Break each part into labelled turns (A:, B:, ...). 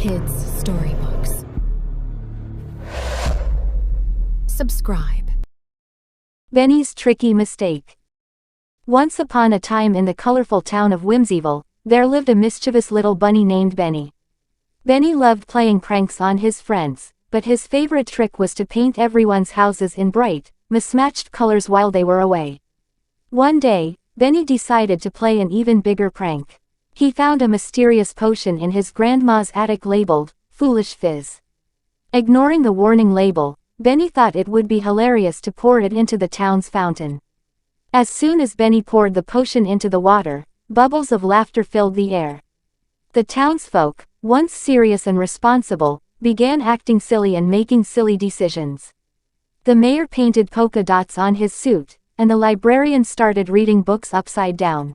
A: Kids Storybooks. Subscribe.
B: Benny's tricky mistake. Once upon a time in the colorful town of Whimsyville, there lived a mischievous little bunny named Benny. Benny loved playing pranks on his friends, but his favorite trick was to paint everyone's houses in bright, mismatched colors while they were away. One day, Benny decided to play an even bigger prank. He found a mysterious potion in his grandma's attic labeled, "Foolish Fizz." Ignoring the warning label, Benny thought it would be hilarious to pour it into the town's fountain. As soon as Benny poured the potion into the water, bubbles of laughter filled the air. The townsfolk, once serious and responsible, began acting silly and making silly decisions. The mayor painted polka dots on his suit, and the librarian started reading books upside down.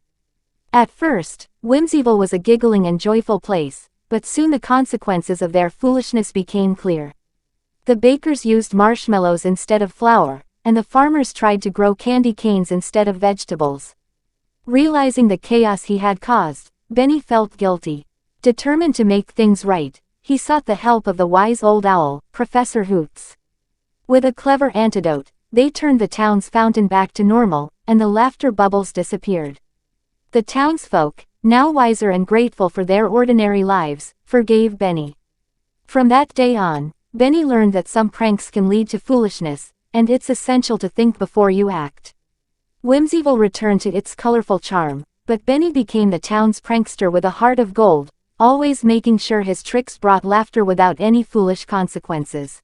B: At first, Whimsyville was a giggling and joyful place, but soon the consequences of their foolishness became clear. The bakers used marshmallows instead of flour, and the farmers tried to grow candy canes instead of vegetables. Realizing the chaos he had caused, Benny felt guilty. Determined to make things right, he sought the help of the wise old owl, Professor Hoots. With a clever antidote, they turned the town's fountain back to normal, and the laughter bubbles disappeared. The townsfolk, now wiser and grateful for their ordinary lives, forgave Benny. From that day on, Benny learned that some pranks can lead to foolishness, and it's essential to think before you act. Whimsyville returned to its colorful charm, but Benny became the town's prankster with a heart of gold, always making sure his tricks brought laughter without any foolish consequences.